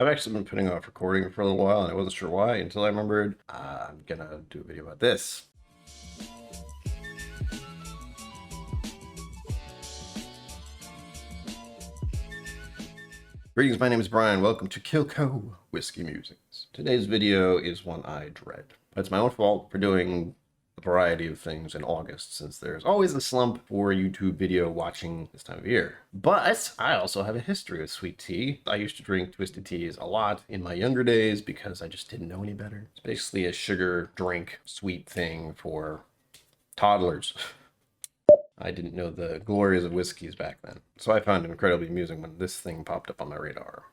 I've actually been putting off recording for a little while, and I wasn't sure why until I remembered I'm gonna do a video about this. Greetings, my name is Brian. Welcome to KillCo Whiskey Musings. Today's video is one I dread. It's my own fault for doing a variety of things in August, since there's always a slump for YouTube video watching this time of year. But I also have a history of sweet tea. I used to drink twisted teas a lot in my younger days because I just didn't know any better. It's basically a sugar drink, sweet thing for toddlers. I didn't know the glories of whiskeys back then. So I found it incredibly amusing when this thing popped up on my radar.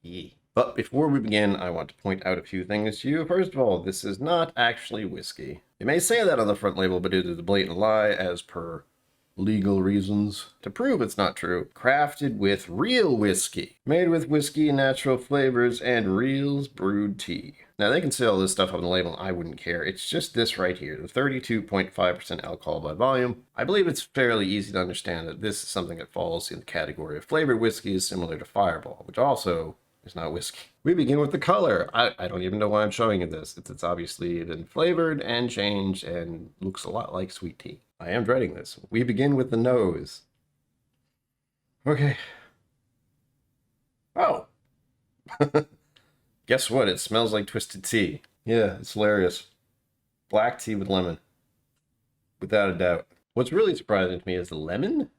Yeah. But before we begin, I want to point out a few things to you. First of all, this is not actually whiskey. It may say that on the front label, but it is a blatant lie as per legal reasons. To prove it's not true, crafted with real whiskey, made with whiskey and natural flavors, and reals brewed tea. Now, they can say all this stuff on the label, and I wouldn't care. It's just this right here, the 32.5% alcohol by volume. I believe it's fairly easy to understand that this is something that falls in the category of flavored whiskeys similar to Fireball, which also is not whiskey. We begin with the color. I don't even know why I'm showing you this. It's obviously been flavored and changed and looks a lot like sweet tea. I am dreading this. We begin with the nose. Okay. Oh. Guess what? It smells like twisted tea. Yeah, it's hilarious. Black tea with lemon. Without a doubt. What's really surprising to me is the lemon.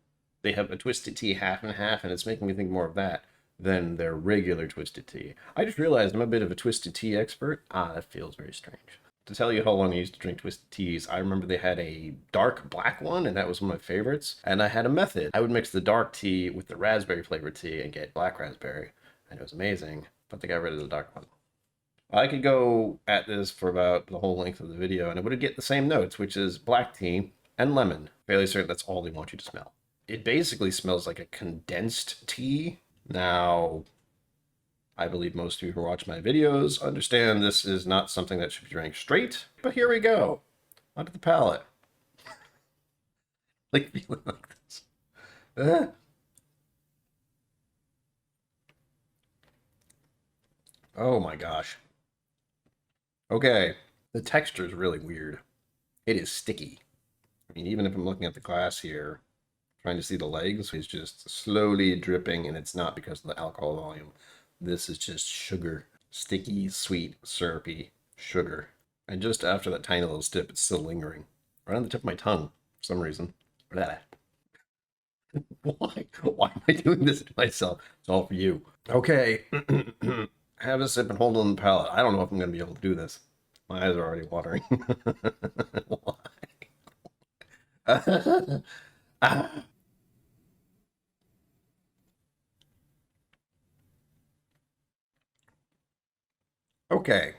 They have a twisted tea half and half, and it's making me think more of that than their regular twisted tea. I just realized I'm a bit of a twisted tea expert. That feels very strange. To tell you how long I used to drink twisted teas, I remember they had a dark black one, and that was one of my favorites. And I had a method. I would mix the dark tea with the raspberry flavored tea and get black raspberry, and it was amazing, but they got rid of the dark one. I could go at this for about the whole length of the video, and it would get the same notes, which is black tea and lemon. Fairly certain that's all they want you to smell. It basically smells like a condensed tea. Now, I believe most of you who watch my videos understand this is not something that should be drank straight, but here we go. Onto the palate. Like feeling like this. Oh my gosh. Okay, the texture is really weird. It is sticky. I mean, even if I'm looking at the glass here, trying to see the legs, it's just slowly dripping, and it's not because of the alcohol volume. This is just sugar. Sticky, sweet, syrupy sugar. And just after that tiny little sip, it's still lingering. Right on the tip of my tongue, for some reason. Blah. Why? Why am I doing this to myself? It's all for you. Okay. Have a sip and hold on the palate. I don't know if I'm going to be able to do this. My eyes are already watering. Why? Okay.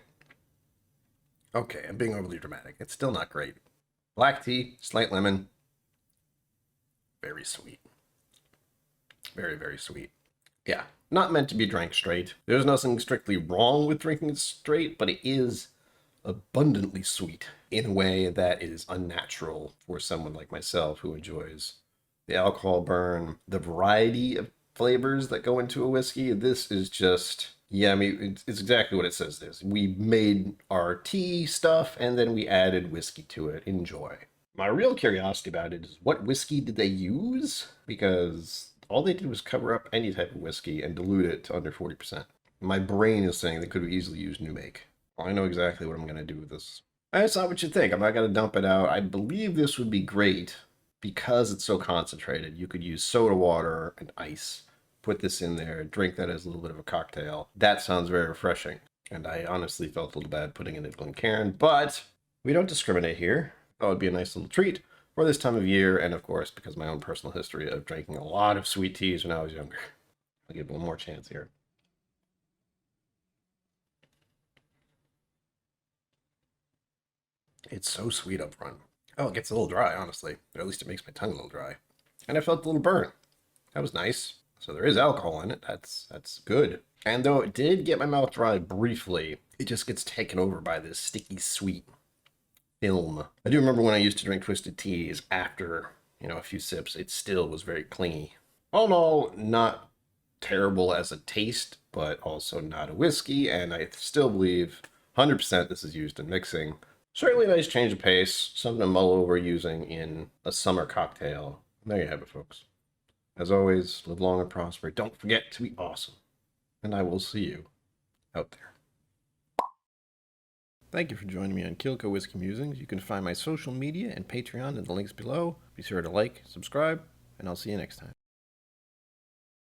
Okay, I'm being overly dramatic. It's still not great. Black tea, slight lemon. Very sweet. Very, very sweet. Yeah, not meant to be drank straight. There's nothing strictly wrong with drinking it straight, but it is abundantly sweet in a way that is unnatural for someone like myself who enjoys the alcohol burn, the variety of flavors that go into a whiskey. This is just, yeah, I mean, it's exactly what it says it is. We made our tea stuff and then we added whiskey to it. Enjoy. My real curiosity about it is what whiskey did they use? Because all they did was cover up any type of whiskey and dilute it to under 40%. My brain is saying they could have easily used New Make. I know exactly what I'm going to do with this. That's not what you think. I'm not going to dump it out. I believe this would be great because it's so concentrated. You could use soda water and ice, put this in there, drink that as a little bit of a cocktail. That sounds very refreshing. And I honestly felt a little bad putting it in Glencairn, but we don't discriminate here. That would be a nice little treat for this time of year, and of course, because of my own personal history of drinking a lot of sweet teas when I was younger. I'll give one more chance here. It's so sweet up front. Oh, it gets a little dry, honestly. Or at least it makes my tongue a little dry. And I felt a little burn. That was nice. So there is alcohol in it. That's good. And though it did get my mouth dry briefly, it just gets taken over by this sticky sweet film. I do remember when I used to drink twisted teas after a few sips, it still was very clingy. All in all, not terrible as a taste, but also not a whiskey, and I still believe 100% this is used in mixing. Certainly a nice change of pace, something to mull over using in a summer cocktail. There you have it, folks. As always, live long and prosper. Don't forget to be awesome. And I will see you out there. Thank you for joining me on KillCo Whiskey Musings. You can find my social media and Patreon in the links below. Be sure to like, subscribe, and I'll see you next time.